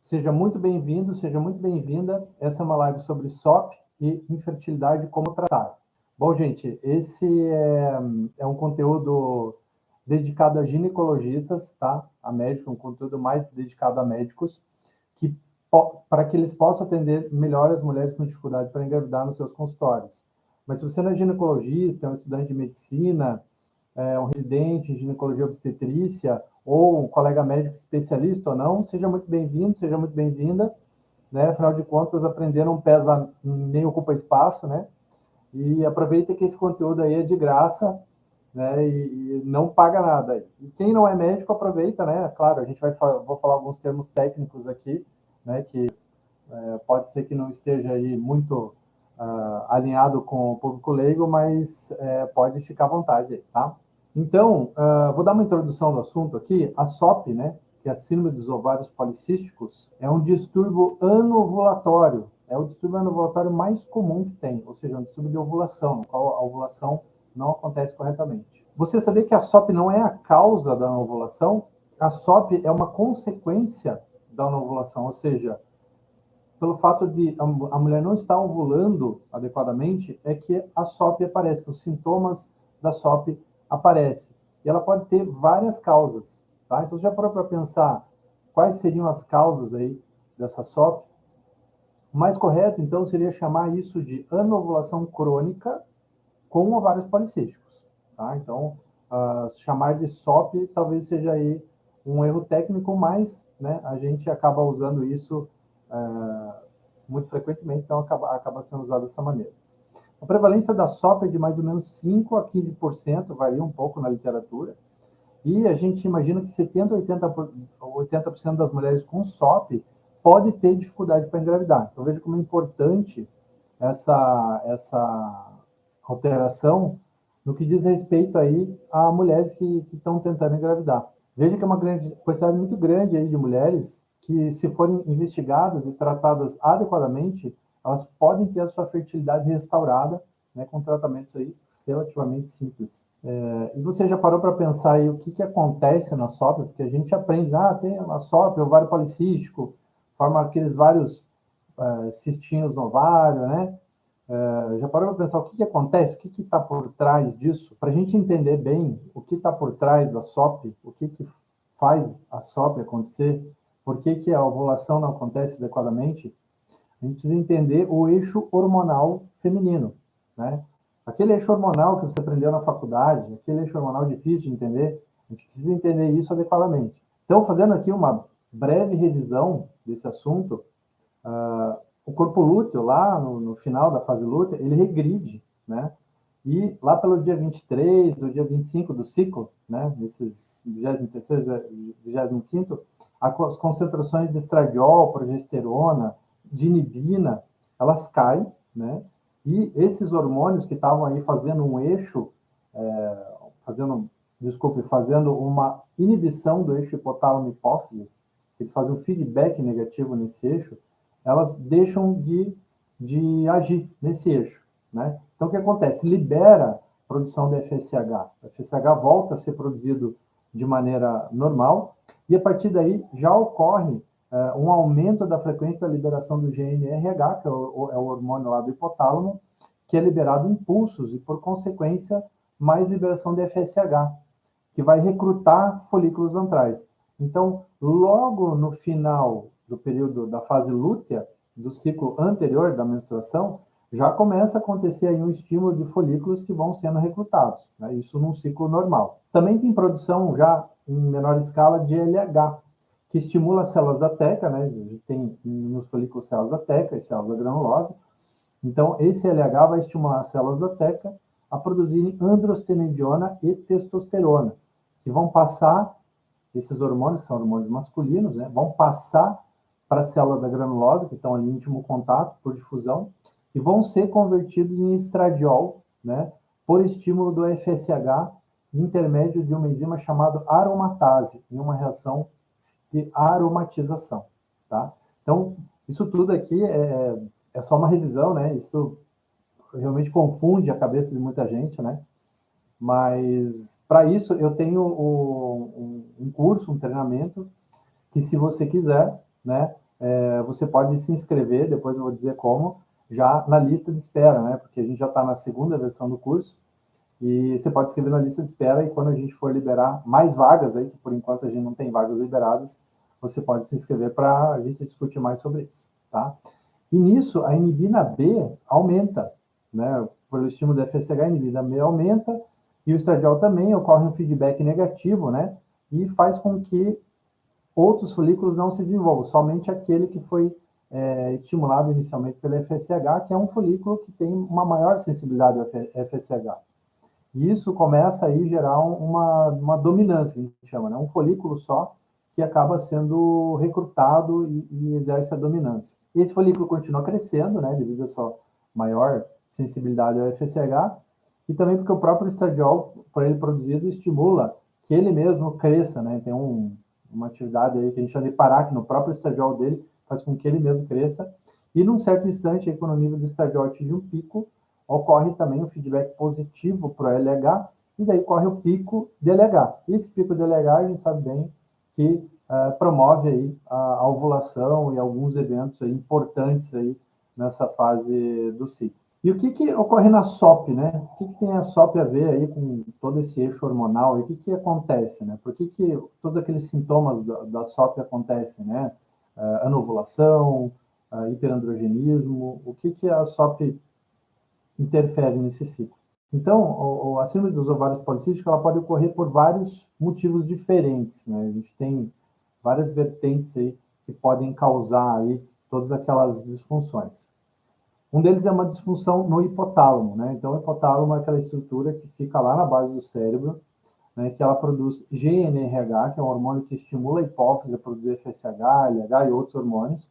Seja muito bem-vindo, seja muito bem-vinda. Essa é uma live sobre SOP e infertilidade, como tratar. Bom, gente, esse é um conteúdo dedicado a ginecologistas, tá? A médicos, um conteúdo mais dedicado a médicos, para que eles possam atender melhor as mulheres com dificuldade para engravidar nos seus consultórios. Mas se você não é ginecologista, é um estudante de medicina, um residente em ginecologia obstetrícia, ou um colega médico especialista ou não, seja muito bem-vindo, seja muito bem-vinda, né? Afinal de contas, aprender não pesa nem ocupa espaço, né? E aproveita que esse conteúdo aí é de graça, né? E não paga nada. E quem não é médico, aproveita, né? Claro, a gente vou falar alguns termos técnicos aqui, né? Que pode ser que não esteja aí muito alinhado com o público leigo, mas pode ficar à vontade aí, tá? Então, vou dar uma introdução do assunto aqui. A SOP, né, que é a síndrome dos ovários policísticos, é um distúrbio anovulatório. É o distúrbio anovulatório mais comum que tem, ou seja, um distúrbio de ovulação, no qual a ovulação não acontece corretamente. Você sabia que a SOP não é a causa da anovulação? A SOP é uma consequência da anovulação, ou seja, pelo fato de a mulher não estar ovulando adequadamente, é que a SOP aparece, que os sintomas da SOP aparecem. E ela pode ter várias causas, tá? Então, você já parou para pensar quais seriam as causas aí dessa SOP? O mais correto, então, seria chamar isso de anovulação crônica com ovários policísticos, tá? Então, chamar de SOP talvez seja aí um erro técnico, mas, né, a gente acaba usando isso muito frequentemente, então acaba sendo usado dessa maneira. A prevalência da SOP é de mais ou menos 5 a 15%, varia um pouco na literatura, e a gente imagina que 70 a 80% das mulheres com SOP pode ter dificuldade para engravidar. Então, veja como é importante essa alteração no que diz respeito aí a mulheres que estão tentando engravidar. Veja que é uma quantidade muito grande aí de mulheres que, se forem investigadas e tratadas adequadamente, elas podem ter a sua fertilidade restaurada, né, com tratamentos aí relativamente simples. E você já parou para pensar aí o que acontece na SOP? Porque a gente aprende, tem a SOP, ovário policístico, forma aqueles vários cistinhos no ovário, né? Já parou para pensar o que acontece, o que está por trás disso? Para a gente entender bem o que está por trás da SOP, o que faz a SOP acontecer, por que a ovulação não acontece adequadamente, a gente precisa entender o eixo hormonal feminino, né? Aquele eixo hormonal que você aprendeu na faculdade, aquele eixo hormonal difícil de entender, a gente precisa entender isso adequadamente. Então, fazendo aqui uma breve revisão desse assunto, o corpo lúteo, lá no final da fase lútea, ele regride, né? E lá pelo dia 23 ou dia 25 do ciclo, né, nesses 23º, 25º, as concentrações de estradiol, progesterona, de inibina, elas caem, né? E esses hormônios que estavam aí fazendo um eixo, fazendo uma inibição do eixo hipotálamo-hipófise, eles fazem um feedback negativo nesse eixo, elas deixam de agir nesse eixo, né? Então, o que acontece? Libera a produção de FSH. O FSH volta a ser produzido de maneira normal, e a partir daí já ocorre um aumento da frequência da liberação do GNRH, que é o hormônio lá do hipotálamo, que é liberado em pulsos e, por consequência, mais liberação de FSH, que vai recrutar folículos antrais. Então, logo no final do período da fase lútea, do ciclo anterior da menstruação, já começa a acontecer aí um estímulo de folículos que vão sendo recrutados, né? Isso num ciclo normal. Também tem produção já em menor escala de LH, que estimula as células da teca, né? A gente tem nos folículos células da teca e células da granulose. Então, esse LH vai estimular as células da teca a produzirem androstenediona e testosterona, que vão passar, esses hormônios, são hormônios masculinos, né, vão passar para a célula da granulose, que estão ali em íntimo contato por difusão, e vão ser convertidos em estradiol, né, por estímulo do FSH, intermédio de uma enzima chamada aromatase, em uma reação de aromatização, tá? Então, isso tudo aqui é só uma revisão, né? Isso realmente confunde a cabeça de muita gente, né? Mas, para isso, eu tenho um curso, um treinamento, que, se você quiser, né, você pode se inscrever, depois eu vou dizer como, já na lista de espera, né? Porque a gente já está na segunda versão do curso, e você pode escrever na lista de espera, e quando a gente for liberar mais vagas aí, que por enquanto a gente não tem vagas liberadas, você pode se inscrever para a gente discutir mais sobre isso, tá? E nisso, a inibina B aumenta, né? Pelo estímulo da FSH, a inibina B aumenta, e o estradiol também ocorre um feedback negativo, né? E faz com que outros folículos não se desenvolvam, somente aquele que foi estimulado inicialmente pela FSH, que é um folículo que tem uma maior sensibilidade ao FSH. E isso começa aí a gerar uma dominância, que a gente chama, né? Um folículo só que acaba sendo recrutado e exerce a dominância. E esse folículo continua crescendo, né, devido a sua maior sensibilidade ao FSH, e também porque o próprio estradiol, por ele produzido, estimula que ele mesmo cresça, né? Tem uma atividade aí que a gente chama de parar, que no próprio estradiol dele faz com que ele mesmo cresça, e num certo instante, aí, quando o nível de estradiol atinge um pico, ocorre também um feedback positivo para o LH, e daí corre o pico de LH. Esse pico de LH, a gente sabe bem que promove aí a ovulação e alguns eventos aí importantes aí nessa fase do ciclo. E o que ocorre na SOP, né? O que tem a SOP a ver aí com todo esse eixo hormonal? E o que acontece, né? Por que todos aqueles sintomas da SOP acontecem, né? Anovulação, hiperandrogenismo, o que a SOP interfere nesse ciclo? Então, a síndrome dos ovários policísticos, ela pode ocorrer por vários motivos diferentes, né? A gente tem várias vertentes aí que podem causar aí todas aquelas disfunções. Um deles é uma disfunção no hipotálamo, né? Então, o hipotálamo é aquela estrutura que fica lá na base do cérebro, né, que ela produz GNRH, que é um hormônio que estimula a hipófise a produzir FSH, LH e outros hormônios,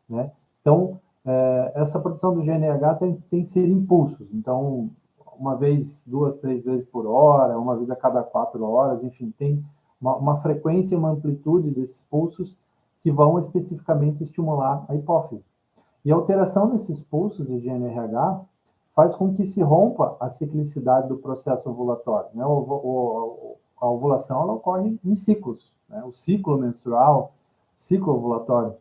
né? Então, essa produção do GNRH tem que ser impulsos. Então, uma vez, 2, 3 vezes por hora, uma vez a cada 4 horas, enfim, tem uma frequência e uma amplitude desses pulsos que vão especificamente estimular a hipófise. E a alteração desses pulsos de GNRH faz com que se rompa a ciclicidade do processo ovulatório, né? A ovulação ela ocorre em ciclos, né? O ciclo menstrual, ciclo ovulatório,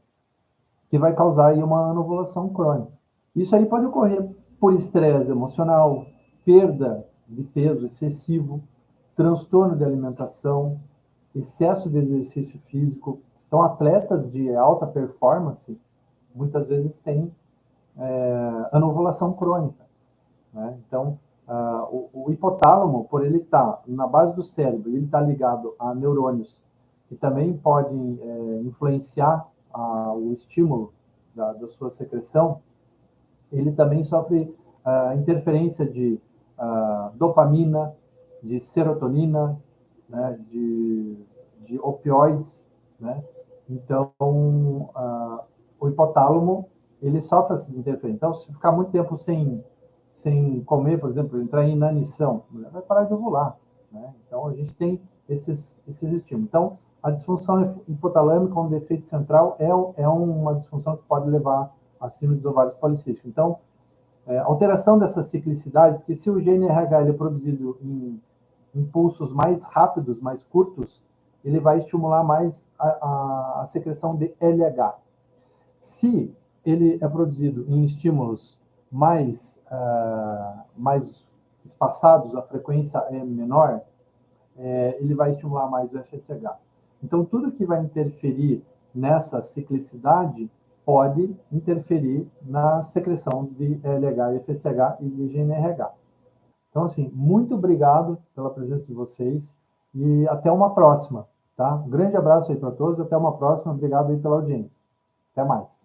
que vai causar aí uma anovulação crônica. Isso aí pode ocorrer por estresse emocional, perda de peso excessivo, transtorno de alimentação, excesso de exercício físico. Então, atletas de alta performance muitas vezes têm anovulação crônica, né? Então, o hipotálamo, por ele estar na base do cérebro, ele está ligado a neurônios que também podem influenciar o estímulo da sua secreção, ele também sofre interferência de dopamina, de serotonina, né, de opioides, né? Então, o hipotálamo, ele sofre essas interferências. Então, se ficar muito tempo sem comer, por exemplo, entrar em inanição, vai parar de ovular, né? Então, a gente tem esses estímulos. Então, a disfunção hipotalâmica, um defeito central, é uma disfunção que pode levar a síndrome dos ovários policísticos. Então, alteração dessa ciclicidade, porque se o GNRH ele é produzido em impulsos mais rápidos, mais curtos, ele vai estimular mais a secreção de LH. Se ele é produzido em estímulos mais espaçados, a frequência é menor, ele vai estimular mais o FSH. Então, tudo que vai interferir nessa ciclicidade pode interferir na secreção de LH, FSH e de GNRH. Então, assim, muito obrigado pela presença de vocês e até uma próxima, tá? Um grande abraço aí para todos, até uma próxima, obrigado aí pela audiência. Até mais.